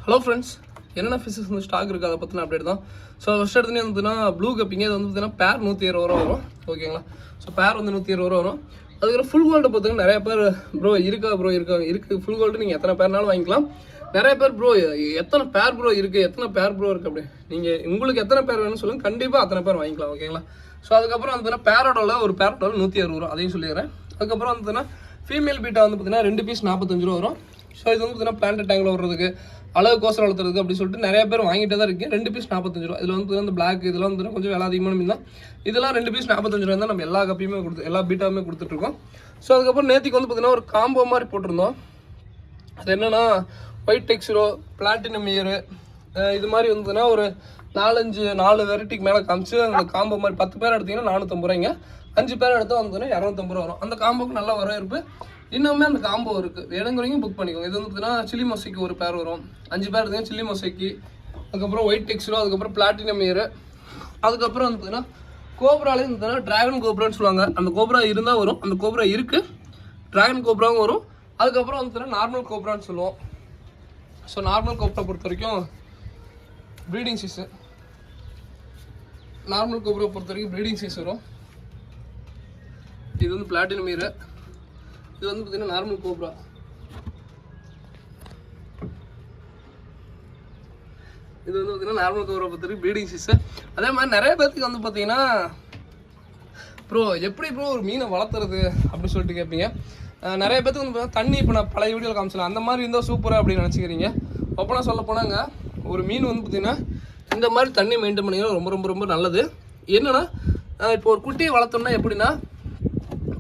Hello friends, என்னென்ன fishes வந்து stock இருக்குது அதை பற்றின அப்டேட் தான். ஸோ ஃபஸ்ட் எடுத்துனே வந்துன்னா ப்ளூ கப்பிங்க. அது வந்து பார்த்தீங்கன்னா பேர் 120 ரூபா வரும். ஓகேங்களா? ஸோ பேர் வந்து 120 ரூபா வரும். அதுக்கப்புறம் ஃபுல் கோல்டு பார்த்தீங்கன்னா நிறைய பேர் ப்ரோ இருக்குது ஃபுல் கோல்டு நீங்கள் எத்தனை பேர்னாலும் வாங்கிக்கலாம். நிறைய பேர் ப்ரோ எத்தனை பேர் ப்ரோ இருக்குது அப்படி நீங்கள் உங்களுக்கு எத்தனை பேர் வேணும்னு சொல்லுங்கள், கண்டிப்பாக அத்தனை பேர் வாங்கிக்கலாம். ஓகேங்களா? ஸோ அதுக்கப்புறம் வந்து பேரோட ஒரு பேரோட 160 ரூபா, அதையும் சொல்லிடுறேன். அதுக்கப்புறம் வந்து பார்த்தீங்கன்னா ஃபீமேல் பீட்டா வந்து பார்த்தீங்கன்னா 2 பீஸ் 45 ரூபா வரும். ஸோ இது வந்து பார்த்தீங்கன்னா பிளான்ட் டேங்கில் விடுறதுக்கு அளவு கோசம் வளர்த்துறதுக்கு அப்படி சொல்லிட்டு நிறைய பேர் வாங்கிட்டே தான் இருக்குது. 2 பீஸ் 45 ரூபா. இதில் வந்து இந்த பிளாக் இதெல்லாம் வந்து கொஞ்சம் விலை அதிகமான மீன் தான். இதெல்லாம் 2 பீஸ் 45 ரூபா தான் நம்ம எல்லா கப்பியுமே எல்லா பீட்டாவுமே கொடுத்துட்ருக்கோம். ஸோ அதுக்கப்புறம் நேற்றுக்கு வந்து பார்த்தீங்கன்னா ஒரு காம்போ மாதிரி போட்டிருந்தோம். அது என்னென்னா ஒயிட் டெக்ஸ்ரோ, பிளாட்டினம் இயரு, இது மாதிரி வந்துன்னா ஒரு 4 வெரைட்டிக்கு மேலே காமிச்சு அந்த காம்போ மாதிரி 10 பேர் எடுத்திங்கன்னா 450 ரூபாய்ங்க. 5 பேர் எடுத்தால் வந்துன்னா 250 ரூபா வரும். அந்த காம்போக்கு நல்லா வரவேற்பு. இன்னுமே அந்த காம்போ இருக்குது, வேணுங்கிறவங்க புக் பண்ணிக்கோங்க. இது வந்து பார்த்தீங்கன்னா சில்லி மொசைக்கு ஒரு பேர் வரும். 5 பேர் எடுத்தீங்கன்னா சில்லி மொசைக்கு, அதுக்கப்புறம் ஒயிட் டெக்ஸ்ரோ, அதுக்கப்புறம் பிளாட்டினம் இயரு, அதுக்கப்புறம் வந்து பார்த்தீங்கன்னா கோப்ராலே இருந்ததுன்னா ட்ராகன் கோப்ரான்னு சொல்லுவாங்க. அந்த கோப்ரா இருந்தால் வரும், அந்த கோப்ரா இருக்குது. ட்ராகன் கோப்ராவும் வரும். அதுக்கப்புறம் வந்து நார்மல் கோப்ரான்னு சொல்லுவோம். ஸோ நார்மல் கோப்ரா பொறுத்த வரைக்கும் ப்ரீடிங் சைஸு, நார்மல் கோப்ரா பொறுத்த வரைக்கும் ப்ரீடிங் சைஸ் வரும். இது வந்து பிளாட்டினம் இயரு, இது வந்து பார்த்தீங்கன்னா நார்மல் கோப்ரா. இது வந்து பார்த்தீங்கன்னா நார்மல் கோப்ரா பொறுத்த வரைக்கும் ப்ரீடிங் சைஸு. அதே மாதிரி நிறைய பேருக்கு வந்து பார்த்தீங்கன்னா ப்ரோ எப்படி ப்ரோ ஒரு மீனை வளர்த்துறது அப்படின்னு சொல்லிட்டு கேட்பீங்க. நிறைய பேருக்கு வந்து தண்ணி இப்போ நான் பழைய வீடியோவில் காமிச்சலாம், அந்த மாதிரி இருந்தால் சூப்பராக அப்படின்னு நினச்சிக்கிறீங்க. ஓப்பனாக சொல்ல போனாங்க, ஒரு மீன் வந்து பார்த்திங்கன்னா இந்த மாதிரி தண்ணி மெயின்டைன் பண்ணிங்கன்னா ரொம்ப ரொம்ப ரொம்ப நல்லது. என்னென்னா இப்போ ஒரு குட்டியை வளர்த்தோம்னா எப்படின்னா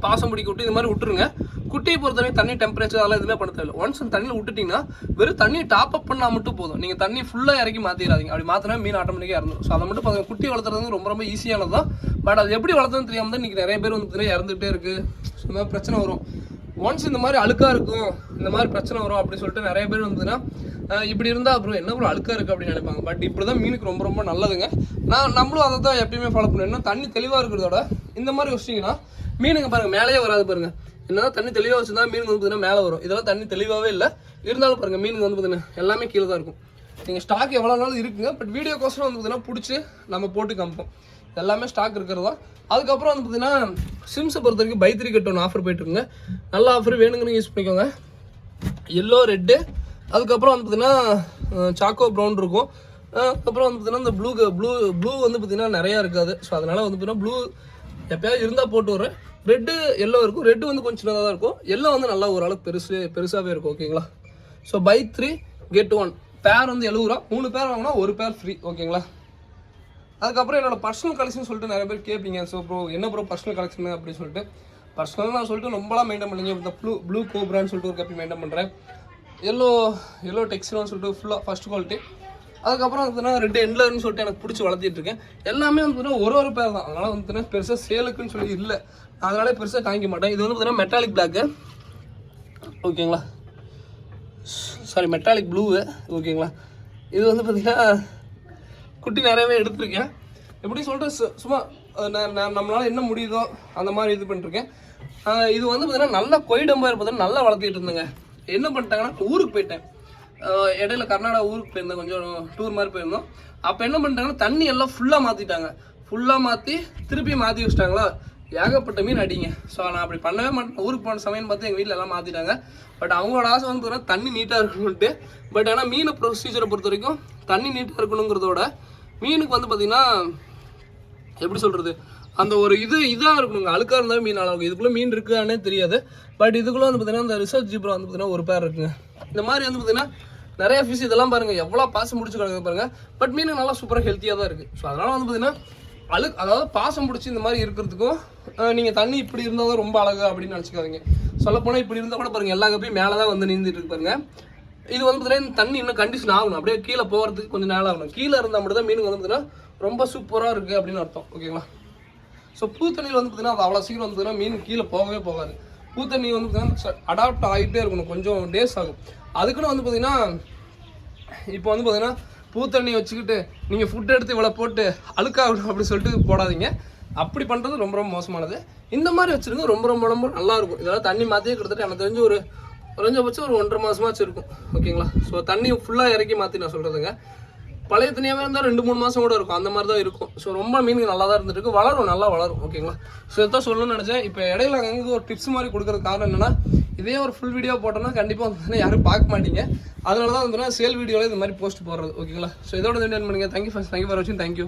பாசம் பிடிக்க விட்டு இந்த மாதிரி விட்டுருங்க. குட்டியை பொறுத்தவரைக்கும் தண்ணி டெம்பரேச்சர் அதெல்லாம் எதுவுமே பண்ண தேவையில்லை. ஒன்ஸ் அந்த தண்ணியில் விட்டுட்டிங்கன்னா வெறும் தண்ணியை டாப் அப் பண்ணால் மட்டும் போதும். நீங்கள் தண்ணி ஃபுல்லாக இறக்கி மாற்றிடாதீங்க. அப்படி மாற்றினா மீன் ஆட்டோமேட்டிக்காக இறந்துடும். ஸோ அதை மட்டும் பார்த்துங்க. குட்டி வளர்த்துறது ரொம்ப ரொம்ப ஈஸியானது தான். பட் அது எப்படி வளர்த்துன்னு தெரியாமல் தான் இன்றைக்கி நிறைய பேர் வந்து பார்த்தீங்கன்னா இறந்துகிட்டே இருக்குது. ஸோ இந்த மாதிரி பிரச்சனை வரும். ஒன்ஸ் இந்த மாதிரி அழுக்காக இருக்கும், இந்த மாதிரி பிரச்சனை வரும் அப்படின்னு சொல்லிட்டு நிறைய பேர் வந்துன்னா இப்படி இருந்தால் அப்புறம் என்ன ப்ரோ அழுக்காக இருக்குது அப்படின்னு நினைப்பாங்க. பட் இப்படி தான் மீனுக்கு ரொம்ப ரொம்ப நல்லதுங்க. நம்மளும் அதை தான் எப்பயுமே ஃபாலோ பண்ணணும். தண்ணி தெளிவாக இருக்கிறதோட இந்த மாதிரி வச்சிட்டிங்கன்னா மீனுங்க பாருங்கள் மேலேயே வராது. பாருங்கள் என்னதான் தண்ணி தெளிவாக வச்சுருந்தா மீனுங்க வந்து பார்த்தீங்கன்னா மேலே வரும். இதெல்லாம் தண்ணி தெளிவாகவே இல்லை, இருந்தாலும் பாருங்கள் மீனுங்க வந்து பார்த்தீங்கன்னா எல்லாமே கீழே தான் இருக்கும். நீங்கள் ஸ்டாக் எவ்வளோ நாளும் இருக்குங்க. பட் வீடியோக்கோசரம் வந்து பார்த்தீங்கன்னா பிடிச்சி நம்ம போட்டு காமிப்போம். எல்லாமே ஸ்டாக் இருக்கிறதா. அதுக்கப்புறம் வந்து பார்த்தீங்கன்னா சிம்ஸை பொறுத்த வரைக்கும் பை 3 get 1 ஆஃபர் போயிட்டுருக்குங்க. நல்ல ஆஃபர், வேணுங்கன்னு யூஸ் பண்ணிக்கோங்க. எல்லோ ரெட்டு, அதுக்கப்புறம் வந்து பார்த்தீங்கன்னா சாக்கோ ப்ரௌன் இருக்கும். அதுக்கப்புறம் வந்து பார்த்தீங்கன்னா இந்த ப்ளூ வந்து பார்த்தீங்கன்னா நிறையா இருக்காது. ஸோ அதனால் வந்து பார்த்தீங்கன்னா ப்ளூ எப்போயாவது இருந்தால் போட்டு வரேன். ரெட்டு எல்லோ இருக்கும். ரெட்டு வந்து கொஞ்சம் சின்னதாக தான் இருக்கும். எல்லோ வந்து நல்லா ஓரளவுக்கு பெருசாகவே இருக்கும். ஓகேங்களா? ஸோ பை 3 get 1 பேர் வந்து 70 ரூபா. 3 பேர் வாங்கினா ஒரு பேர் ஃப்ரீ. ஓகேங்களா? அதுக்கப்புறம் என்னோட பர்சனல் கலெக்ஷன் சொல்லிட்டு நிறைய பேர் கேட்பீங்க. ஸோ ப்ரோ என்ன ப்ரோ பர்சனல் கலெக்ஷன் அப்படின்னு சொல்லிட்டு, பர்சனலாக நான் சொல்லிட்டு ரொம்பலாம் மெயின்டைன் பண்ணிங்க. இந்த ப்ளூ கோப்ரான்னு சொல்லிட்டு ஒரு கப்பி மெயின்டைன் பண்ணுறேன். எல்லோ டெக்ஸ்டர்னு சொல்லிட்டு ஃபுல்லாக ஃபஸ்ட் குவாலிட்டி. அதுக்கப்புறம் வந்து ரெட் எண்ட்லர்னு சொல்லிட்டு எனக்கு பிடிச்சி வளர்த்திட்டு இருக்கேன். எல்லாமே வந்து ஒரு பேர் தான். அதனால் வந்து பெருசாக சேலுக்குன்னு சொல்லி இல்லை, அதனாலே பெருசாக காமிக்க மாட்டேன். இது வந்து பார்த்தீங்கன்னா மெட்டாலிக் பிளாக்கு. ஓகேங்களா? Sorry, metallic blue. ஓகேங்களா? இது வந்து பார்த்தீங்கன்னா குட்டி நிறையவே எடுத்திருக்கேன். எப்படி சொல்லிட்டு சும்மா நம்மளால் என்ன முடியுதோ அந்த மாதிரி இது பண்ணிருக்கேன். இது வந்து பார்த்தீங்கன்னா நல்லா கொய்டம்பாக பார்த்தீங்கன்னா நல்லா வளர்த்திட்டு இருந்தேங்க. என்ன பண்ணிட்டாங்கன்னா ஊருக்கு போயிட்டேன். இடையில கர்நாடகா ஊருக்கு போயிருந்தேன், கொஞ்சம் டூர் மாதிரி போயிருந்தோம். அப்போ என்ன பண்ணிட்டாங்கன்னா தண்ணி எல்லாம் ஃபுல்லாக மாற்றிட்டாங்க. ஃபுல்லாக மாற்றி திருப்பி மாற்றி வச்சிட்டாங்களா, ஏகப்பட்ட மீன் அடிங்க. ஸோ நான் அப்படி பண்ணவே மாட்டேன். ஊருக்கு போன சமயம் பார்த்து எங்கள் வீட்டில் எல்லாம் மாற்றிட்டாங்க. பட் அவங்களோட ஆசை வந்து பார்த்தீங்கன்னா தண்ணி நீட்டாக இருக்கணுன்ட்டு. பட் ஆனால் மீனை ப்ரொசீஜரை பொறுத்த வரைக்கும் தண்ணி நீட்டாக இருக்கணுங்கிறதோட மீனுக்கு வந்து பார்த்திங்கன்னா எப்படி சொல்கிறது, அந்த ஒரு இதாக இருக்கணுங்க. அழுக்காக இருந்தாலும் மீன் அழகும். இதுக்குள்ளே மீன் இருக்குதானே தெரியாது. பட் இதுக்குள்ளே வந்து பார்த்திங்கன்னா இந்த ரிசர்ச் ஜீப்ரா வந்து பார்த்திங்கன்னா ஒரு பேர் இருக்குங்க. இந்த மாதிரி வந்து பார்த்திங்கன்னா நிறைய ஃபிஷ் இதெல்லாம் பாருங்கள் எவ்வளோ பாசம் முடிச்சு கிடக்குது பாருங்கள். பட் மீன் நல்லா சூப்பராக ஹெல்த்தியாக தான் இருக்குது. ஸோ அதனால் வந்து பார்த்திங்கன்னா அதாவது பாசம் பிடிச்சி இந்த மாதிரி இருக்கிறதுக்கும் நீங்கள் தண்ணி இப்படி இருந்தால் தான் ரொம்ப அழகு அப்படின்னு நினச்சிக்காதீங்க. சொல்லப்போனால் இப்படி இருந்தால் கூட பாருங்கள் எல்லா கப்பையும் மேலே தான் வந்து நீந்துட்டு இருக்கு பாருங்கள். இது வந்து பார்த்தீங்கன்னா தண்ணி இன்னும் கண்டிஷன் ஆகணும். அப்படியே கீழே போகிறதுக்கு கொஞ்சம் நேரம் ஆகணும். கீழே இருந்தால் மட்டும் தான் மீனுக்கு வந்து பார்த்தீங்கன்னா ரொம்ப சூப்பராக இருக்குது அப்படின்னு அர்த்தம். ஓகேங்களா? ஸோ பூத்தண்ணியில் வந்து பார்த்தீங்கன்னா அது அவ்வளோ சீக்கிரம் வந்து பார்த்தீங்கன்னா மீன் கீழே போகவே போகாது. பூத்தண்ணி வந்து பார்த்தீங்கன்னா அடாப்ட் ஆகிட்டே இருக்கணும், கொஞ்சம் டேஸ் ஆகும். அதுக்குன்னு வந்து பார்த்தீங்கன்னா இப்போ வந்து பார்த்தீங்கன்னா பூத்தண்ணி வச்சுக்கிட்டு நீங்கள் ஃபுட் எடுத்து இவ்வளோ போட்டு அழுக்காகணும் அப்படின்னு சொல்லிட்டு போடாதீங்க. அப்படி பண்ணுறது ரொம்ப ரொம்ப மோசமானது. இந்த மாதிரி வச்சுருங்க, ரொம்ப ரொம்ப ரொம்ப நல்லாயிருக்கும். இதெல்லாம் தண்ணி மாற்றியே கிட்டத்தட்ட எனக்கு தெரிஞ்சு ஒரு குறைஞ்சபட்சம் ஒரு 1.5 மாதமாச்சும் இருக்கும் ஓகேங்களா. ஸோ தண்ணி ஃபுல்லாக இறக்கி மாற்றி நான் சொல்கிறதுங்க. பழைய தண்ணியாகவே இருந்தால் 2-3 மாதம் கூட இருக்கும், அந்த மாதிரி தான் இருக்கும். ஸோ ரொம்ப மீனுங்க நல்லா தான் இருந்துருக்கு, வளரும், நல்லா வளரும் ஓகேங்களா. ஸோ இதான் சொல்லணும்னு நினச்சேன். இப்போ இடையில அங்கே ஒரு டிப்ஸ் மாதிரி கொடுக்குறது காரணம் என்னன்னா, இதே ஒரு ஃபுல் வீடியோ போட்டோன்னா கண்டிப்பாக வந்து யாரும் பார்க்க மாட்டீங்க. அதனால தான் வந்து சேல் வீடியோவில் இந்த மாதிரி போஸ்ட் போடுறது ஓகேங்களா. ஸோ இதோட வந்து என்ன பண்ணுங்க. தேங்க்யூ ஃபார் வாட்சிங். தேங்க்யூ.